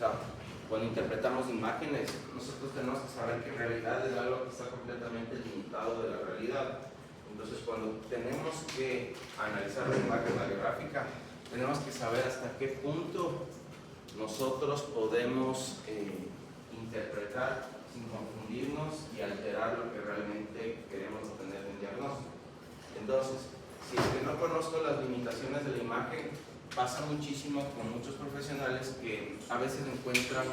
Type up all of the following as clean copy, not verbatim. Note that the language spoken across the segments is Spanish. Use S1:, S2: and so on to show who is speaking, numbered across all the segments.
S1: sea, cuando interpretamos imágenes, nosotros tenemos que saber que en realidad es algo que está completamente limitado de la realidad. Entonces, cuando tenemos que analizar la imagen radiográfica, tenemos que saber hasta qué punto nosotros podemos interpretar sin confundirnos y alterar lo que realmente queremos obtener en diagnóstico. Entonces, si es que no conozco las limitaciones de la imagen, pasa muchísimo con muchos profesionales que a veces encuentran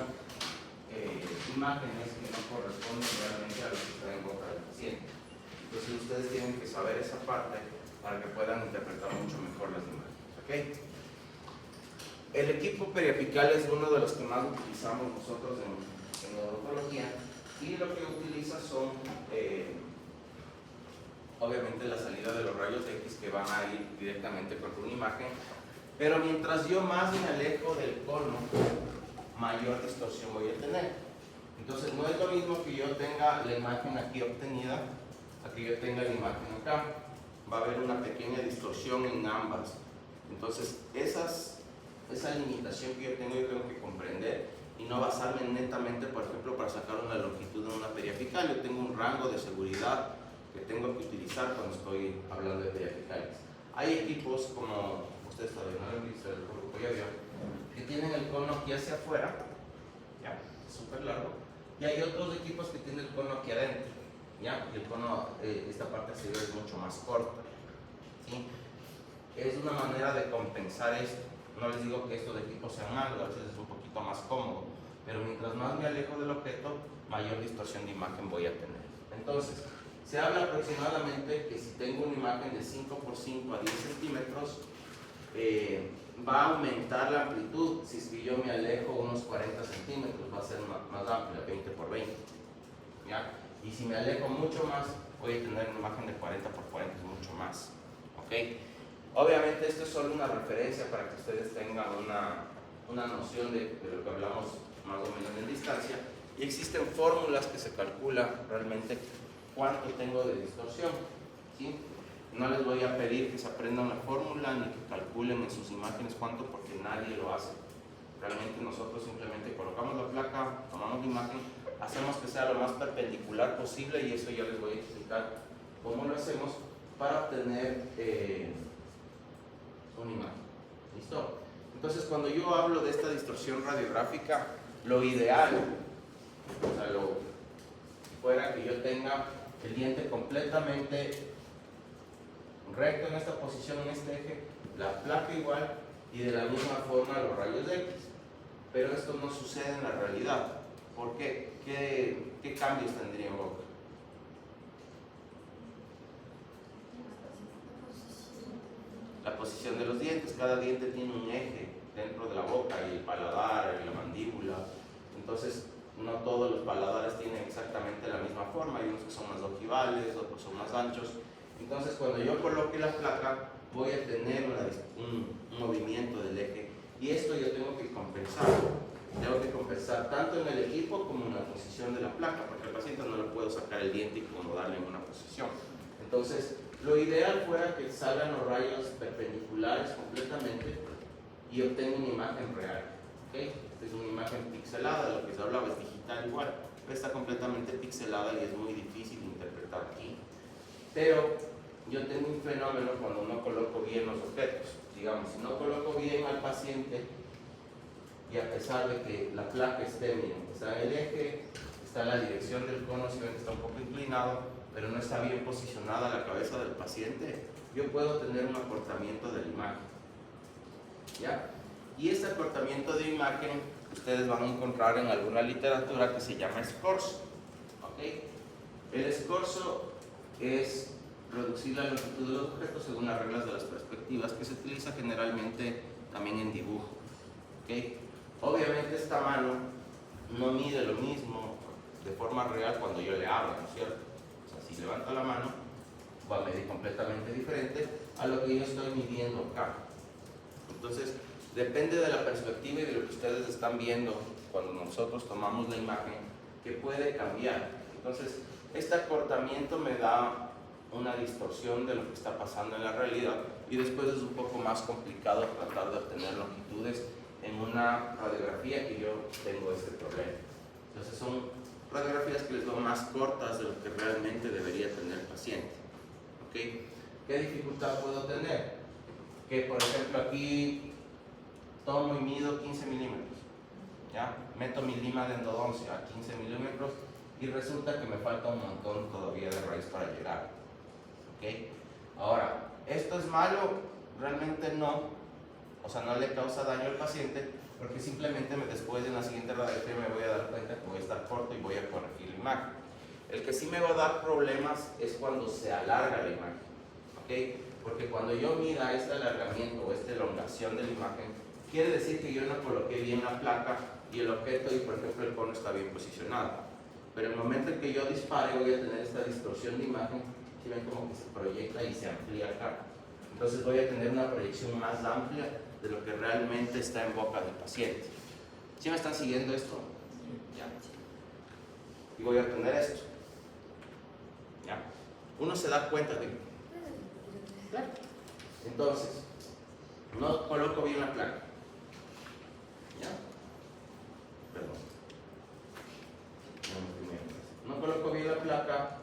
S1: imágenes que no corresponden realmente a lo que está en boca del paciente. Entonces ustedes tienen que saber esa parte para que puedan interpretar mucho mejor las imágenes. ¿Okay? El equipo periapical es uno de los que más utilizamos nosotros en odontología, y lo que utiliza son obviamente la salida de los rayos X que van a ir directamente contra una imagen, pero mientras yo más me alejo del cono, mayor distorsión voy a tener. Entonces no es lo mismo que yo tenga la imagen aquí obtenida a que yo tenga la imagen acá. Va a haber una pequeña distorsión en ambas. Entonces esa limitación que yo tengo que comprender y no basarme netamente, por ejemplo, para sacar una longitud en una periapical. Yo tengo un rango de seguridad que tengo que utilizar cuando estoy hablando de periapicales. Hay equipos como ustedes todavía no lo han visto, el grupo ya vio, que tienen el cono aquí hacia afuera, ya, súper largo, y hay otros equipos que tienen el cono aquí adentro, ya, y el cono, esta parte exterior es mucho más corta, ¿sí? Es una manera de compensar esto. No les digo que estos equipos sean malos, a veces es un poquito más cómodo, pero mientras más me alejo del objeto, mayor distorsión de imagen voy a tener. Entonces, se habla aproximadamente que si tengo una imagen de 5 por 5 a 10 centímetros, va a aumentar la amplitud. Si es que yo me alejo unos 40 centímetros, va a ser más amplia, 20 por 20. ¿Ya? Y si me alejo mucho más, voy a tener una imagen de 40 por 40, es mucho más. ¿Okay? Obviamente esto es solo una referencia para que ustedes tengan una noción de lo que hablamos más o menos en distancia, y existen fórmulas que se calcula realmente cuánto tengo de distorsión, ¿sí? No les voy a pedir que se aprendan la fórmula ni que calculen en sus imágenes cuánto, porque nadie lo hace. Realmente nosotros simplemente colocamos la placa, tomamos la imagen, hacemos que sea lo más perpendicular posible, y eso ya les voy a explicar cómo lo hacemos para obtener una imagen. ¿Listo? Entonces, cuando yo hablo de esta distorsión radiográfica, lo ideal, o sea, lo fuera que yo tenga el diente completamente recto en esta posición, en este eje, la placa igual, y de la misma forma los rayos X. Pero esto no sucede en la realidad. ¿Por qué? ¿Qué cambios tendría en boca? La posición de los dientes. Cada diente tiene un eje dentro de la boca, y el paladar, y la mandíbula. Entonces, no todos los paladares tienen exactamente la misma forma. Hay unos que son más ojivales, otros son más anchos. Entonces, cuando yo coloque la placa, voy a tener un movimiento del eje, y esto yo tengo que compensar. Tengo que compensar tanto en el equipo como en la posición de la placa, porque al paciente no le puedo sacar el diente y acomodarle en una posición. Entonces, lo ideal fuera que salgan los rayos perpendiculares completamente y obtenga una imagen real. ¿Okay? Esta es una imagen pixelada, lo que se hablaba es digital igual, pero está completamente pixelada y es muy difícil de interpretar aquí. Pero yo tengo un fenómeno cuando no coloco bien los objetos. Digamos, si no coloco bien al paciente, y a pesar de que la placa esté, miren, está en el eje, está en la dirección del cono, si ven que está un poco inclinado, pero no está bien posicionada la cabeza del paciente, yo puedo tener un acortamiento de la imagen. ¿Ya? Y este acortamiento de imagen ustedes van a encontrar en alguna literatura que se llama escorzo. ¿Okay? El escorzo es reducir la longitud de los objetos según las reglas de las perspectivas, que se utiliza generalmente también en dibujo. ¿Okay? Obviamente esta mano no mide lo mismo de forma real cuando yo le hablo, ¿no es cierto? O sea, si levanto la mano, va a medir completamente diferente a lo que yo estoy midiendo acá. Entonces, depende de la perspectiva y de lo que ustedes están viendo cuando nosotros tomamos la imagen, que puede cambiar. Entonces, este acortamiento me da una distorsión de lo que está pasando en la realidad, y después es un poco más complicado tratar de obtener longitudes en una radiografía que yo tengo este problema. Entonces son radiografías que les doy más cortas de lo que realmente debería tener el paciente. ¿Okay? ¿Qué dificultad puedo tener? Que por ejemplo aquí tomo y mido 15 milímetros, ¿ya? Meto mi lima de endodoncia a 15 milímetros y resulta que me falta un montón todavía de raíz para llegar. ¿Okay? Ahora, ¿esto es malo? Realmente no. O sea, no le causa daño al paciente, porque simplemente después de la siguiente radiografía me voy a dar cuenta que voy a estar corto y voy a corregir la imagen. El que sí me va a dar problemas es cuando se alarga la imagen, ¿okay? Porque cuando yo mida este alargamiento o esta elongación de la imagen, quiere decir que yo no coloqué bien la placa y el objeto y por ejemplo el cono está bien posicionado. Pero en el momento en que yo dispare voy a tener esta distorsión de imagen, que ven como que se proyecta y se amplía acá. Entonces voy a tener una proyección más amplia de lo que realmente está en boca del paciente. ¿Sí me están siguiendo esto? Ya. Y voy a obtener esto. ¿Ya? Uno se da cuenta de... Claro. Entonces, no coloco bien la placa. ¿Ya? Perdón. No coloco bien la placa.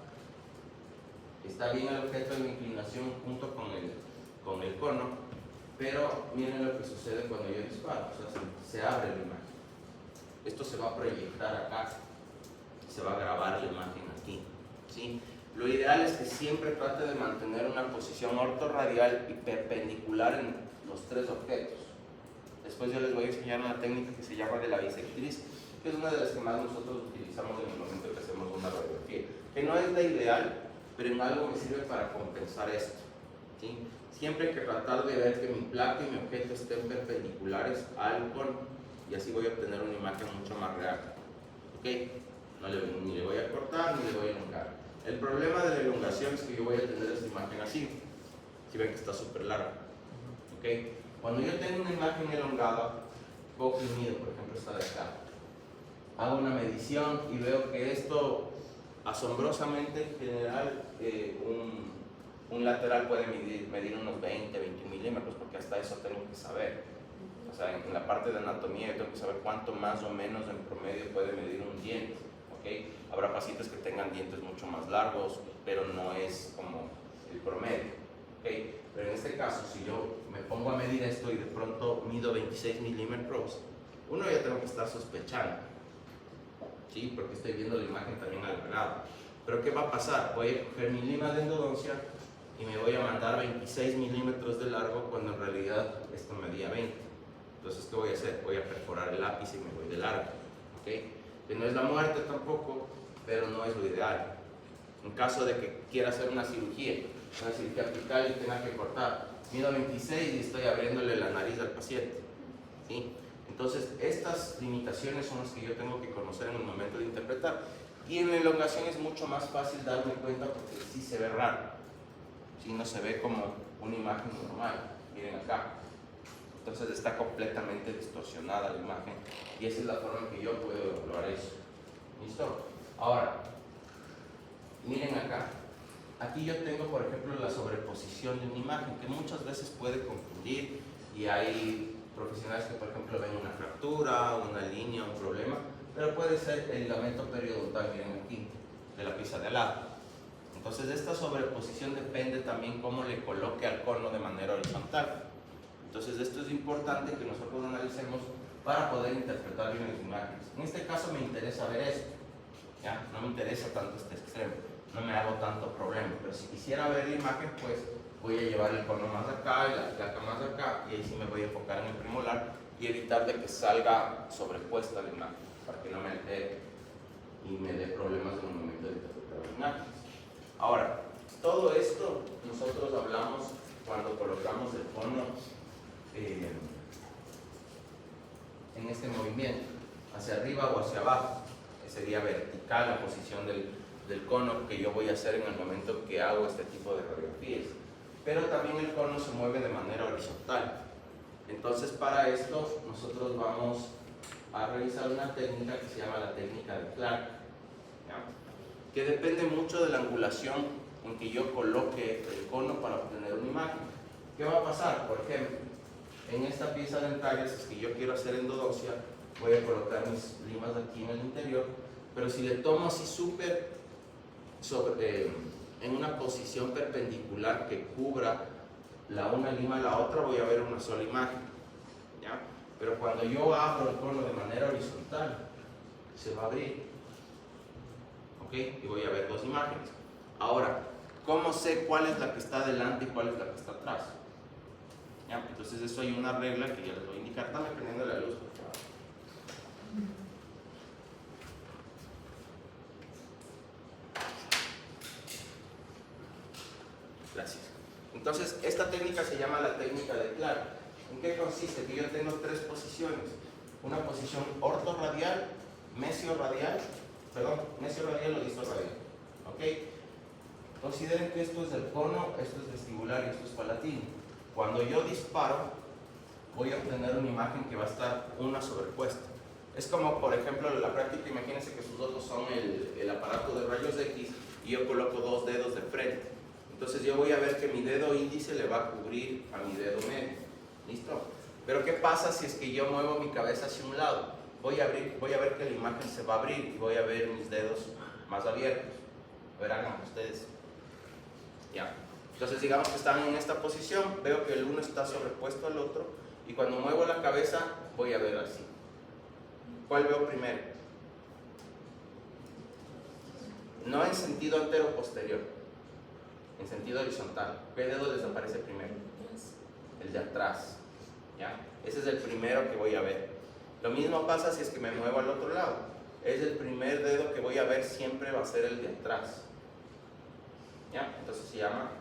S1: Está bien el objeto de la inclinación junto con el cono. Pero miren lo que sucede cuando yo disparo, o sea, se abre la imagen. Esto se va a proyectar acá, se va a grabar la imagen aquí, ¿sí? Lo ideal es que siempre trate de mantener una posición ortorradial y perpendicular en los tres objetos. Después yo les voy a enseñar una técnica que se llama de la bisectriz, que es una de las que más nosotros utilizamos en el momento que hacemos una radiografía, que no es la ideal, pero en algo me sirve para compensar esto, ¿sí? Siempre hay que tratar de ver que mi placa y mi objeto estén perpendiculares al cono y así voy a obtener una imagen mucho más real. ¿Ok? Ni le voy a cortar ni le voy a elongar. El problema de la elongación es que yo voy a tener esta imagen así. Si ven que está súper larga. ¿Ok? Cuando yo tengo una imagen elongada, cojo y mido, por ejemplo esta de acá. Hago una medición y veo que esto asombrosamente en general un lateral puede medir unos 20, 21 milímetros, porque hasta eso tengo que saber. O sea, en la parte de anatomía yo tengo que saber cuánto más o menos en promedio puede medir un diente. ¿Okay? Habrá pacientes que tengan dientes mucho más largos, pero no es como el promedio. ¿Okay? Pero en este caso, si yo me pongo a medir esto y de pronto mido 26 milímetros, uno ya tengo que estar sospechando, ¿sí? Porque estoy viendo la imagen también alargada. Pero ¿qué va a pasar? Voy a coger mi lima de endodoncia y me voy a mandar 26 milímetros de largo cuando en realidad esto medía 20. Entonces, ¿qué voy a hacer? Voy a perforar el lápiz y me voy de largo. ¿Okay? Que no es la muerte tampoco, pero no es lo ideal. En caso de que quiera hacer una cirugía apical y tenga que cortar, mido 26 y estoy abriéndole la nariz al paciente, ¿sí? Entonces, estas limitaciones son las que yo tengo que conocer en el momento de interpretar. Y en la elongación es mucho más fácil darme cuenta porque sí se ve raro, ¿sí? No se ve como una imagen normal. Miren acá. Entonces está completamente distorsionada la imagen y esa es la forma en que yo puedo evaluar eso. ¿Listo? Ahora, miren acá. Aquí yo tengo, por ejemplo, la sobreposición de una imagen que muchas veces puede confundir y hay profesionales que, por ejemplo, ven una fractura, una línea, un problema, pero puede ser el ligamento periodontal, miren aquí, de la pieza de al lado. Entonces, esta sobreposición depende también cómo le coloque al cono de manera horizontal. Entonces, esto es importante que nosotros analicemos para poder interpretar bien las imágenes. En este caso me interesa ver esto, ¿ya? No me interesa tanto este extremo, no me hago tanto problema, pero si quisiera ver la imagen, pues voy a llevar el cono más acá y la placa más acá, y ahí sí me voy a enfocar en el premolar y evitar de que salga sobrepuesta la imagen, para que no me altere y me dé problemas en el momento de interpretar las imágenes. Ahora, todo esto nosotros hablamos cuando colocamos el cono en este movimiento, hacia arriba o hacia abajo, que sería vertical la posición del cono que yo voy a hacer en el momento que hago este tipo de radiografías. Pero también el cono se mueve de manera horizontal. Entonces, para esto nosotros vamos a realizar una técnica que se llama la técnica de Clark, ¿ya? Que depende mucho de la angulación en que yo coloque el cono para obtener una imagen. ¿Qué va a pasar? Por ejemplo, en esta pieza dentaria, si es que yo quiero hacer endodoncia, voy a colocar mis limas aquí en el interior, pero si le tomo así súper en una posición perpendicular que cubra la una lima a la otra, voy a ver una sola imagen, ¿ya? Pero cuando yo abro el cono de manera horizontal, se va a abrir, ¿ok? Y voy a ver dos imágenes. Ahora, ¿cómo sé cuál es la que está adelante y cuál es la que está atrás? ¿Ya? Entonces eso hay una regla que ya les voy a indicar. Están prendiendo la luz, por favor. Gracias. Entonces, esta técnica se llama la técnica de Clark. ¿En qué consiste? Que yo tengo tres posiciones. Una posición ortorradial, mesiorradial o distorradial. ¿Ok? Consideren que esto es el cono, esto es vestibular y esto es palatino. Cuando yo disparo, voy a obtener una imagen que va a estar una sobrepuesta. Es como, por ejemplo, en la práctica, imagínense que sus ojos son el aparato de rayos X y yo coloco dos dedos de frente. Entonces yo voy a ver que mi dedo índice le va a cubrir a mi dedo medio. ¿Listo? Pero ¿qué pasa si es que yo muevo mi cabeza hacia un lado? Voy a ver que la imagen se va a abrir y voy a ver mis dedos más abiertos. Verán ustedes. Ya. Entonces digamos que están en esta posición, veo que el uno está sobrepuesto al otro y cuando muevo la cabeza voy a ver así. ¿Cuál veo primero? No en sentido antero-posterior, en sentido horizontal. ¿Qué dedo desaparece primero? El de atrás. ¿Ya? Ese es el primero que voy a ver. Lo mismo pasa si es que me muevo al otro lado. Es el primer dedo que voy a ver, siempre va a ser el de atrás. ¿Ya? Entonces se llama,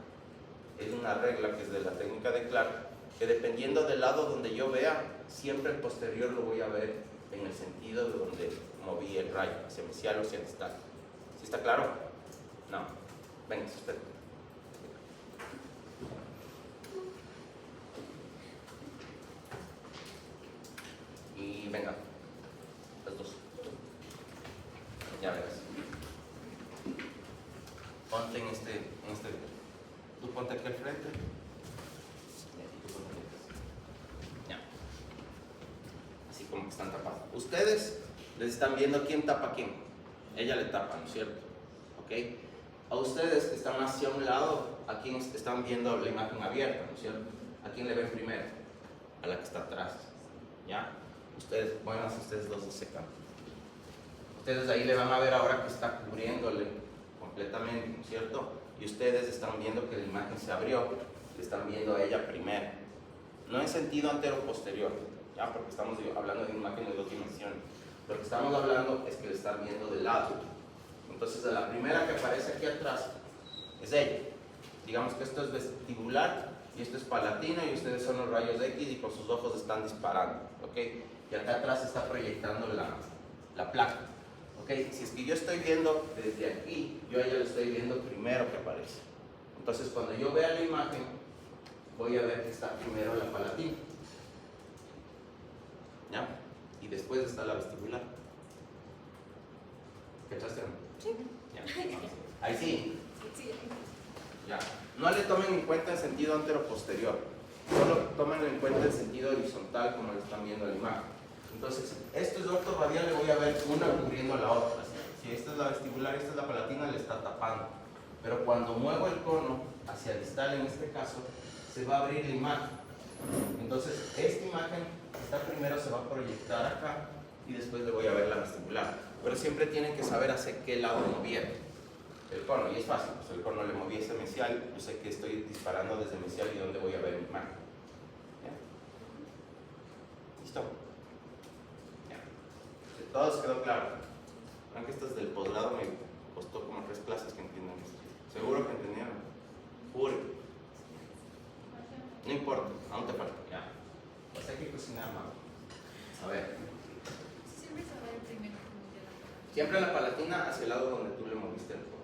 S1: es una regla que es de la técnica de Clark, que dependiendo del lado donde yo vea, siempre el posterior lo voy a ver en el sentido de donde moví el rayo, hacia mesial o hacia distal. ¿Sí está claro? No. Venga, espera. Y venga, las dos. Ya verás. Ponte en este. Tú ponte aquí al frente. Y tú ponte aquí. Ya. Así como que están tapados. Ustedes les están viendo quién tapa a quién. Ella le tapa, ¿no es cierto? ¿Ok? A ustedes que están hacia un lado, a quién están viendo la imagen abierta, ¿no es cierto? ¿A quién le ven primero? A la que está atrás. ¿Ya? Ustedes, bueno, ustedes dos se secan. Ustedes ahí le van a ver ahora que está cubriéndole completamente, ¿no es cierto? Y ustedes están viendo que la imagen se abrió, le están viendo a ella primero. No en sentido antero-posterior, ¿ya? Porque estamos hablando de una imagen de dos dimensiones. Lo que estamos hablando es que le están viendo de lado. Entonces, la primera que aparece aquí atrás es ella. Digamos que esto es vestibular y esto es palatino y ustedes son los rayos X y con sus ojos están disparando, ¿ok? Y acá atrás está proyectando la placa, ¿ok? Si es que yo estoy viendo desde aquí, yo a ella le estoy viendo primero que aparece. Entonces, cuando yo vea la imagen, voy a ver que está primero la palatina, ¿ya? Y después está la vestibular. ¿Cachaste?
S2: Sí.
S1: Ya. Ahí sí.
S2: Sí.
S1: Ya. No le tomen en cuenta en sentido antero-posterior, solo tomen en cuenta en sentido horizontal como lo están viendo en la imagen. Entonces, esto es ortorradial, le voy a ver una cubriendo a la otra. Si esta es la vestibular y esta es la palatina, le está tapando. Pero cuando muevo el cono hacia distal, en este caso, se va a abrir la imagen. Entonces, esta imagen, esta primero se va a proyectar acá y después le voy a ver la vestibular. Pero siempre tienen que saber hacia qué lado mover el cono, y es fácil, pues el cono le moví ese mesial, yo sé que estoy disparando desde mesial y dónde voy a ver mi imagen. ¿Ya? ¿Listo? Ya. ¿Todos quedó claro? Aunque esto es del posgrado, me costó como 3 clases que entiendan esto. ¿Seguro que entendieron? Juro. No importa, aún te falta. Ya. Pues hay que cocinar más. A ver.
S2: Siempre se va el primero.
S1: Siempre la palatina hacia el lado donde tú le moviste el cono.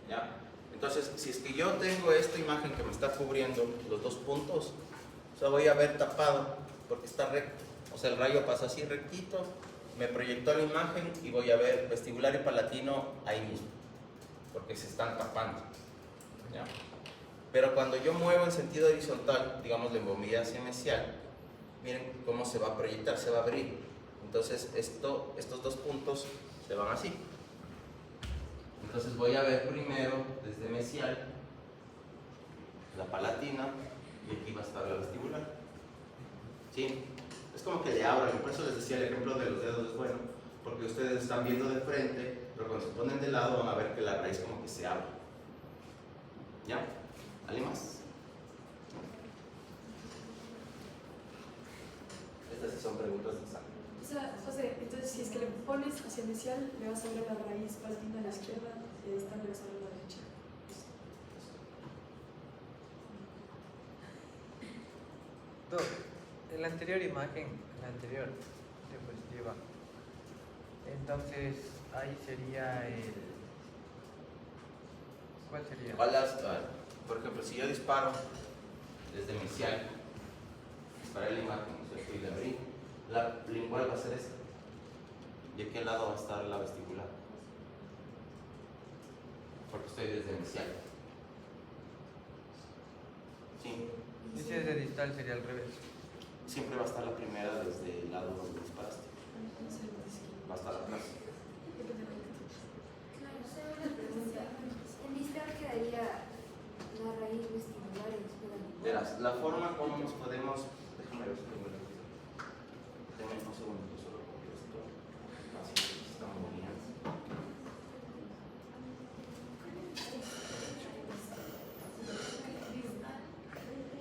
S1: ¿Ya? Entonces, si es que yo tengo esta imagen que me está cubriendo los dos puntos, o sea, voy a ver tapado porque está recto. O sea, el rayo pasa así rectito, me proyectó la imagen y voy a ver vestibular y palatino ahí mismo, porque se están tapando. ¿Ya? Pero cuando yo muevo en sentido horizontal, digamos la bombilla hacia mesial, miren cómo se va a proyectar, se va a abrir. Entonces estos dos puntos se van así. Entonces voy a ver primero desde mesial la palatina y aquí va a estar la vestibular. ¿Sí? Es como que le abran, por eso les decía el ejemplo de los dedos es bueno, porque ustedes están viendo de frente, pero cuando se ponen de lado van a ver que la raíz como que se abre. ¿Ya? ¿Alguien más? Estas sí son preguntas de examen.
S3: O sea, José, entonces si es que le pones hacia mesial, le vas a ver la raíz palatina a la izquierda y esta le vas a ver a la derecha.
S4: En la anterior imagen, la anterior diapositiva, entonces ahí sería el... ¿Cuál sería?
S1: Por ejemplo, si yo disparo desde mesial, disparé la imagen, ¿cierto? Y le abrí, la lingual va a ser esta. ¿Y aquí al lado va a estar la vestibular? Porque estoy desde mesial. ¿Sí?
S4: Y si es de distal sería al revés.
S1: Siempre va a estar la primera desde el lado donde disparaste. Va a estar atrás.
S5: En distal quedaría la raíz vestibular y después la lingual.
S1: Verás, la forma como nos podemos... Déjame ver si tengo el lápiz. Déjame un segundo solo porque esto así se está moviendo.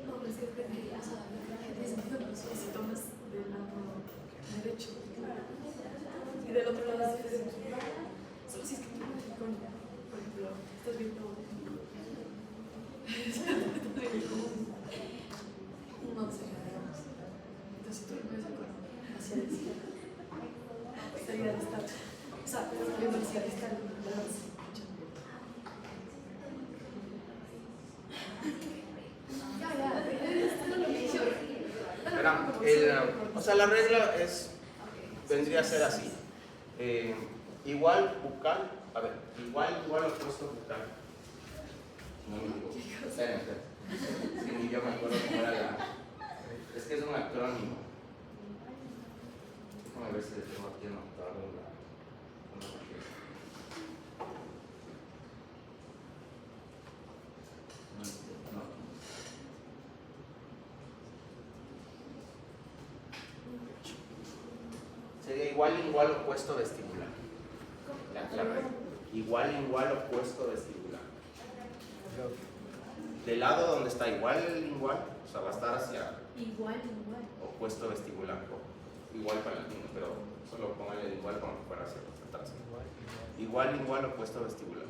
S3: No, pero es que depende, o sea, si tomas del lado derecho y del otro lado izquierdo. Solo si es que tú con, por ejemplo, estás viendo no sé, digamos. Entonces si tú lo mueves hacia la izquierda, sería distal. O sea, estás viendo hacia distal, ¿verdad?
S1: Verán, o sea, la regla vendría a ser así. Igual bucal, a ver, igual opuesto bucal. No me equivoco. Esperen. Sí, ni yo me acuerdo cómo era la. Es que es un acrónimo. Déjame ver si le tengo aquí anotado una. No. Sería igual opuesto vestibular. La regla. Igual opuesto vestibular. Del lado donde está igual, o sea, va a estar hacia
S2: Igual.
S1: opuesto vestibular, o igual palatino, pero solo póngale el igual como que fuera hacia atrás. Igual opuesto vestibular.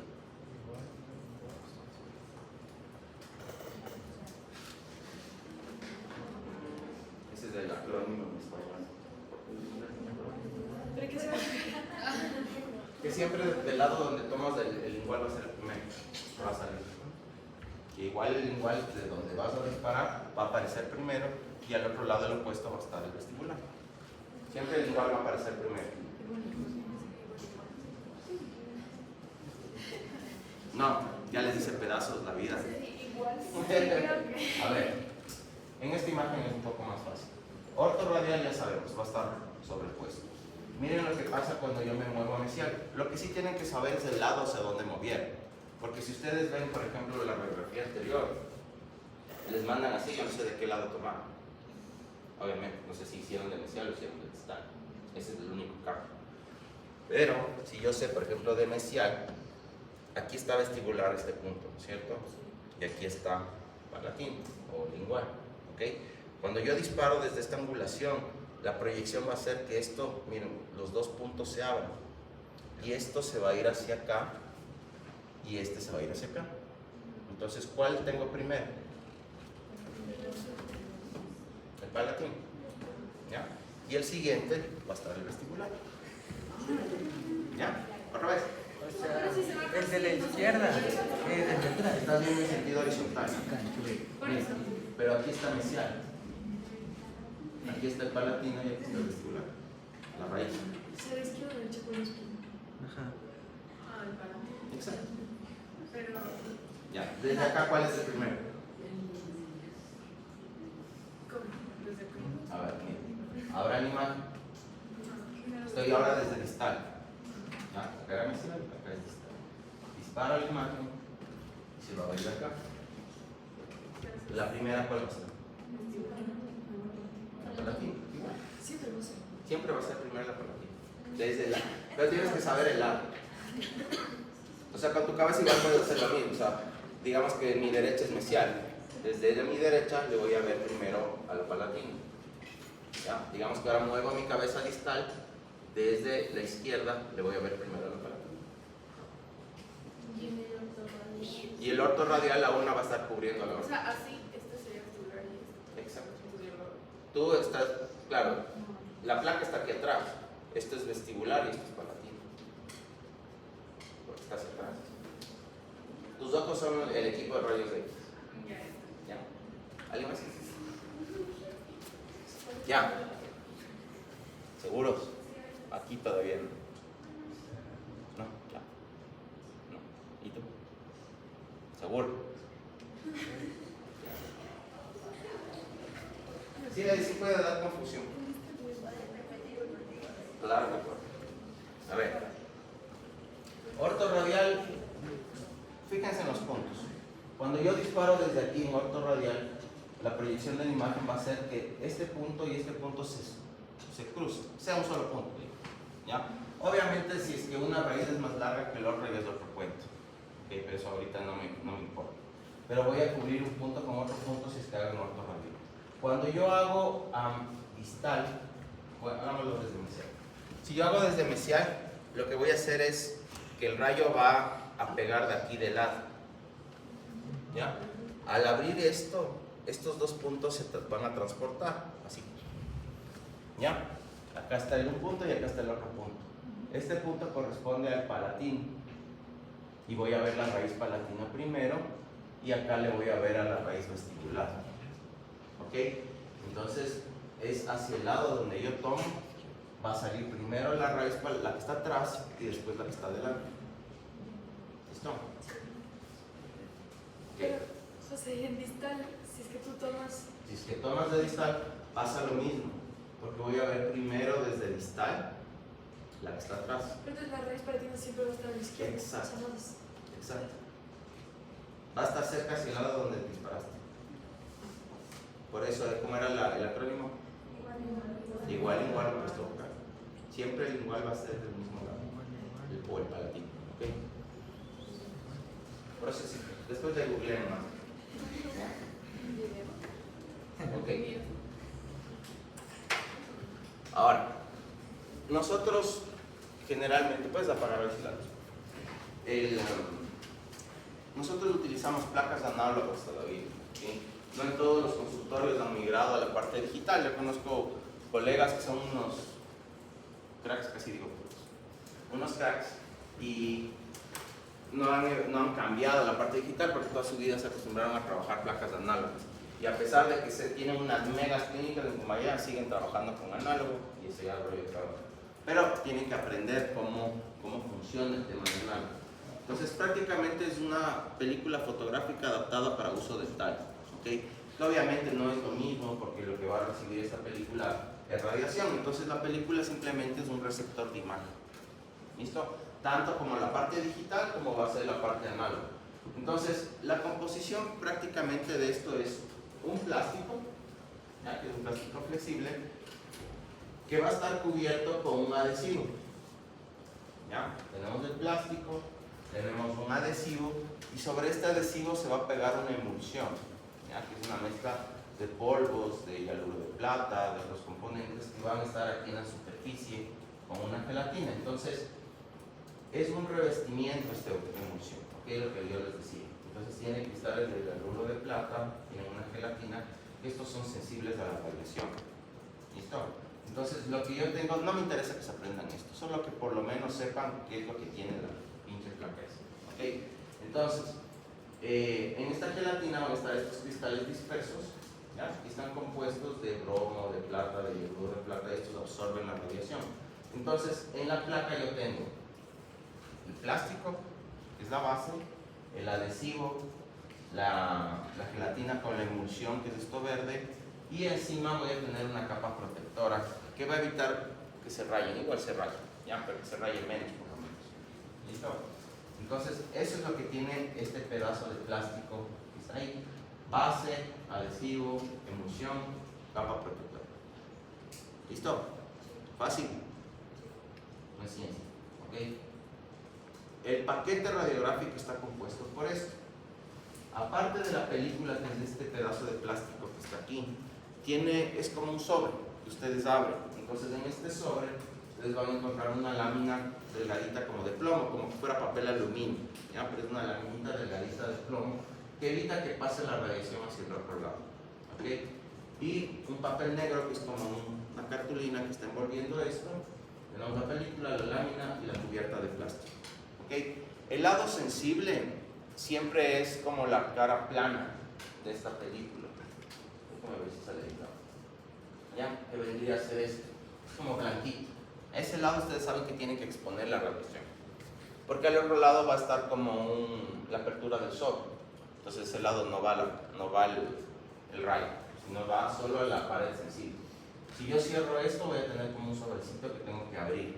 S1: Ese es el acrónimo en español.
S3: Pero que sea.
S1: Que siempre del lado donde tomas el igual va a ser el primero, va a salir. Que igual el igual de donde vas a disparar va a aparecer primero y al otro lado del opuesto va a estar el vestibular. Siempre el igual va a aparecer primero. No, ya les dice pedazos la vida. A ver, en esta imagen es un poco más fácil. Orto radial ya sabemos, va a estar sobrepuesto. Miren lo que pasa cuando yo me muevo a mesial. Lo que sí tienen que saber es el lado hacia donde movieron. Porque si ustedes ven, por ejemplo, la radiografía anterior, les mandan así, yo no sé de qué lado tomar. Obviamente, no sé si hicieron de mesial o hicieron de distal. Ese es el único cambio. Pero, si yo sé, por ejemplo, de mesial, aquí está vestibular este punto, ¿cierto? Y aquí está palatino o lingual, ¿ok? Cuando yo disparo desde esta angulación, la proyección va a ser que esto, miren, los dos puntos se abran. Y esto se va a ir hacia acá y este se va a ir hacia acá. Entonces, ¿cuál tengo primero? El palatino. ¿Ya? Y el siguiente va a estar el vestibular. ¿Ya? ¿Otra vez?
S4: O sea, el de la izquierda es el de atrás.
S1: Estás viendo en sentido horizontal. Mira, pero aquí está mesial. Aquí está el palatino y aquí está el vestibular. La raíz.
S3: Sea de izquierda o derecha con los pies.
S4: Ajá.
S2: Ah, el palatino.
S1: Exacto.
S2: Pero
S1: Ya. Desde acá, ¿cuál es el primero? A ver, mira. Ahora la imagen. Estoy ahora desde distal. ¿Ya? Acá era mesial, acá es distal. Disparo la imagen y se va a ir acá. La primera, ¿cuál va a ser? La palatina. Igual.
S3: Siempre lo sé.
S1: Siempre va a ser primero la palatina. Desde la. Pero tienes que saber el lado. O sea, con tu cabeza igual puedes hacer lo mismo. O sea, digamos que mi derecha es mesial. Desde mi derecha le voy a ver primero a la palatina. ¿Ya? Digamos que ahora muevo mi cabeza distal. Desde la izquierda le voy a ver primero a la palatina. Y el orto radial aún no va a estar cubriendo la
S2: O
S1: otra.
S2: sea, así, este sería vestibular y este.
S1: Exacto. Tú estás, claro, la placa está aquí atrás. Esto es vestibular y esto es palatino. Porque estás atrás. Tus ojos son el equipo de rayos X. ¿Ya? ¿Alguien más? ¿Ya? ¿Seguros? Aquí todavía no. No, ya. No. ¿Y tú? ¿Seguro? Sí, ahí sí puede dar confusión. Claro, de acuerdo. A ver. Orto radial. Fíjense en los puntos. Cuando yo disparo desde aquí en orto radial, la proyección de la imagen va a ser que este punto y este punto se crucen, sea un solo punto. ¿Ya? Obviamente, si es que una raíz es más larga que el otro, ya es otro cuento. ¿Okay? Pero eso ahorita no me importa. Pero voy a cubrir un punto con otro punto si es que hago en orto radial. Cuando yo hago distal, bueno, hagámoslo desde mesial. Si yo hago desde mesial, lo que voy a hacer es que el rayo va a pegar de aquí de lado. ¿Ya? Al abrir esto, estos dos puntos se van a transportar, así. ¿Ya? Acá está el un punto y acá está el otro punto. Este punto corresponde al palatino. Y voy a ver la raíz palatina primero, y acá le voy a ver a la raíz vestibular. ¿Ok? Entonces, es hacia el lado donde yo tomo, va a salir primero la raíz, la que está atrás, y después la que está adelante. ¿Listo?
S3: Pero, José, en distal, si es que tú tomas.
S1: Si es que tomas de distal, pasa lo mismo, porque voy a ver primero desde distal la que está atrás.
S3: Pero entonces la raíz palatina siempre va a estar a la izquierda.
S1: Exacto.
S3: O sea, no es-
S1: Exacto. Va a estar cerca hacia el lado donde disparaste. Por eso, ¿cómo era el acrónimo? Igual, pues toca. Siempre el igual va a ser del mismo lado. O el palatino. ¿Ok? Por eso sí, después de googlear más. Ok. Ahora, nosotros generalmente, puedes apagar el luz. Nosotros utilizamos placas análogas todavía. ¿Sí? No en todos los consultorios han migrado a la parte digital. Yo conozco colegas que son unos cracks, casi digo, unos cracks, y no han cambiado a la parte digital porque toda su vida se acostumbraron a trabajar placas análogas. Y a pesar de que se tienen unas megas clínicas en Cumayá, siguen trabajando con análogo y ese ya es el rollo de trabajo. Pero tienen que aprender cómo funciona el tema del análogo. Entonces prácticamente es una película fotográfica adaptada para uso dental. ¿Okay? Obviamente no es lo mismo porque lo que va a recibir esta película es radiación. Entonces la película simplemente es un receptor de imagen. ¿Listo? Tanto como la parte digital como va a ser la parte análoga. Entonces la composición prácticamente de esto es un plástico, ¿ya? Que es un plástico flexible, que va a estar cubierto con un adhesivo. ¿Ya? Tenemos el plástico, tenemos un adhesivo y sobre este adhesivo se va a pegar una emulsión, ¿ya? Que es una mezcla de polvos, de hialuro de plata, de los componentes que van a estar aquí en la superficie con una gelatina. Entonces es un revestimiento esta emulsión, ¿ok? Lo que yo les decía. Entonces tiene que estar el hialuro de plata, tiene una gelatina, estos son sensibles a la radiación. ¿Listo? Entonces lo que yo tengo, no me interesa que se aprendan esto, solo que por lo menos sepan qué es lo que tiene la pinche placa esa. ¿Ok? Entonces, en esta gelatina van a estar estos cristales dispersos, ¿ya? Que están compuestos de bromo, de plata, de hialuro de plata, estos absorben la radiación. Entonces, en la placa yo tengo el plástico, que es la base, el adhesivo, la gelatina con la emulsión, que es esto verde, y encima voy a tener una capa protectora que va a evitar que se rayen, igual se rayen, ya, pero que se rayen menos por lo menos. ¿Listo? Entonces, eso es lo que tiene este pedazo de plástico que está ahí: base, adhesivo, emulsión, capa protectora. ¿Listo? Fácil. No es ciencia. ¿Ok? El paquete radiográfico está compuesto por esto. Aparte de la película, que es de este pedazo de plástico que está aquí, es como un sobre que ustedes abren. Entonces, en este sobre ustedes van a encontrar una lámina delgadita como de plomo, como que fuera papel aluminio, ¿ya? Pero es una laminita delgadita de plomo que evita que pase la radiación hacia el otro lado. ¿Ok? Y un papel negro que es como una cartulina que está envolviendo esto. Tenemos la película, la lámina y la cubierta de plástico. ¿Ok? El lado sensible siempre es como la cara plana de esta película. Déjame ver si sale ahí. ¿Ya? Que vendría a ser esto. Es como blanquito. A ese lado ustedes saben que tienen que exponer la radiación, porque al otro lado va a estar como la apertura del sobre. Entonces ese lado no va el rayo, sino va solo a la pared sensible. Si yo cierro esto, voy a tener como un sobrecito que tengo que abrir.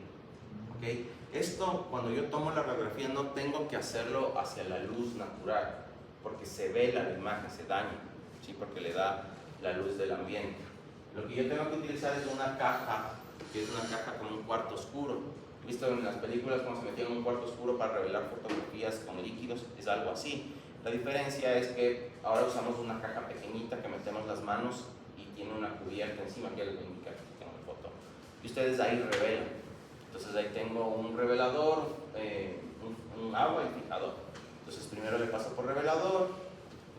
S1: ¿Ok? Esto, cuando yo tomo la radiografía, no tengo que hacerlo hacia la luz natural, porque se vela la imagen, se daña, ¿sí? Porque le da la luz del ambiente. Lo que yo tengo que utilizar es una caja, que es una caja como un cuarto oscuro. Visto en las películas como se metían en un cuarto oscuro para revelar fotografías con líquidos, es algo así. La diferencia es que ahora usamos una caja pequeñita que metemos las manos y tiene una cubierta encima, que les voy a indicar que tengo la foto. Y ustedes ahí revelan. Entonces ahí tengo un revelador, un agua y fijador. Entonces primero le paso por revelador,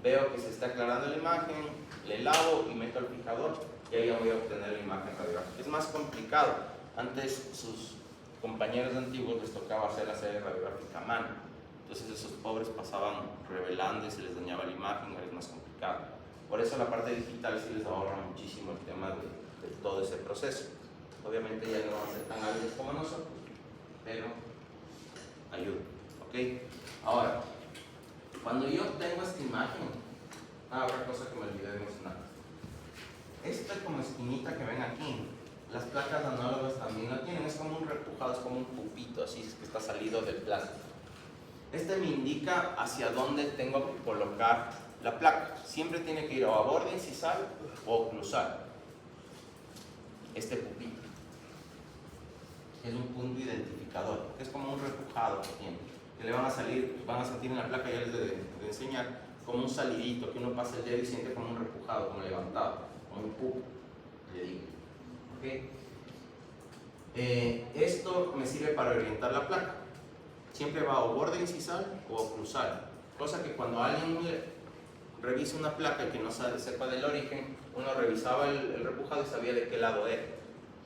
S1: veo que se está aclarando la imagen, le lavo y meto el fijador, y ahí ya voy a obtener la imagen radiográfica. Es más complicado. Antes sus compañeros antiguos les tocaba hacer la serie radiográfica a mano. Entonces esos pobres pasaban revelando y se les dañaba la imagen, era más complicado. Por eso la parte digital sí les ahorra muchísimo el tema de todo ese proceso. Obviamente ya no van a ser tan hábiles como nosotros, pero ayuda. ¿Ok? Ahora, cuando yo obtengo esta imagen, otra cosa que me olvidé de mencionar. Esta como esquinita que ven aquí, las placas análogas también la tienen, es como un repujado, es como un pupito así que está salido del plástico. Este me indica hacia dónde tengo que colocar la placa. Siempre tiene que ir o a borde incisal o oclusal. Este pupito es un punto identificador, que es como un repujado que tiene, que le van a sentir en la placa, ya les de enseñar, como un salidito, que uno pasa el dedo y siente como un repujado, como levantado, como un pupo, le digo. ¿Okay? Esto me sirve para orientar la placa. Siempre va o borde incisal o oclusal, cosa que cuando alguien revisa una placa y que no sepa del origen, uno revisaba el repujado y sabía de qué lado era,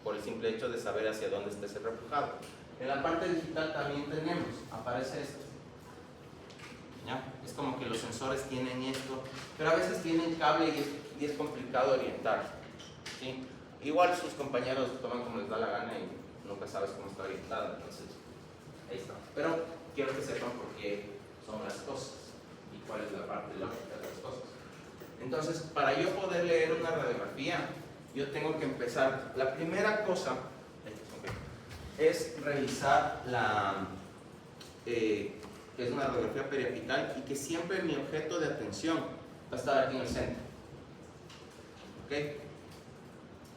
S1: por el simple hecho de saber hacia dónde está ese repujado. En la parte digital también aparece esto. ¿Ya? Es como que los sensores tienen esto, pero a veces tienen cable y es complicado orientar. ¿Sí? Igual sus compañeros toman como les da la gana y nunca sabes cómo está orientada, entonces ahí está. Pero quiero que sepan por qué son las cosas y cuál es la parte lógica de las cosas. Entonces, para yo poder leer una radiografía, yo tengo que empezar. La primera cosa es revisar que es una radiografía periapital y que siempre mi objeto de atención va a estar aquí en el centro. ¿Ok?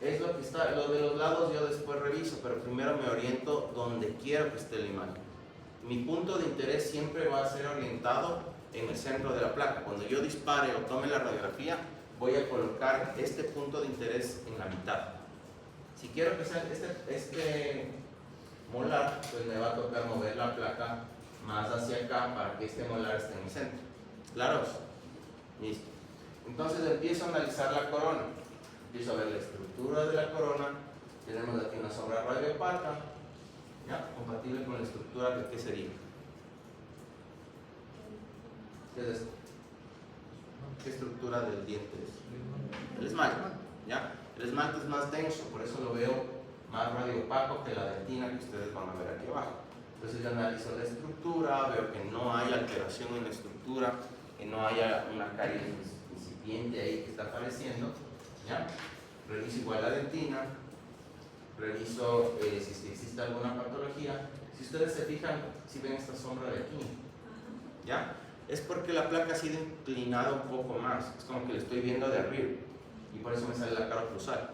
S1: Es lo que está, lo de los lados yo después reviso, pero primero me oriento donde quiero que esté la imagen. Mi punto de interés siempre va a ser orientado en el centro de la placa. Cuando yo dispare o tome la radiografía, voy a colocar este punto de interés en la mitad. Si quiero que sea este molar, pues me va a tocar mover la placa más hacia acá para que este molar esté en el centro. ¿Claros? Listo. Entonces empiezo a analizar la corona. Empiezo a ver la estructura de la corona. Tenemos aquí una sombra radiopaca, ¿ya? Compatible con la estructura de ¿qué sería? ¿Qué es esto? ¿Qué estructura del diente es? El esmalte, ¿ya? El esmalte es más denso, por eso lo veo más radiopaco que la dentina que ustedes van a ver aquí abajo. Entonces yo analizo la estructura, veo que no hay alteración en la estructura, que no haya una caries incipiente ahí que está apareciendo, ¿ya? ¿ya? Reviso igual la dentina, reviso si es que existe alguna patología. Si ustedes se fijan, si ven esta sombra de aquí, ¿ya? Es porque la placa ha sido inclinada un poco más, es como que le estoy viendo de arriba y por eso me sale la cara oclusal,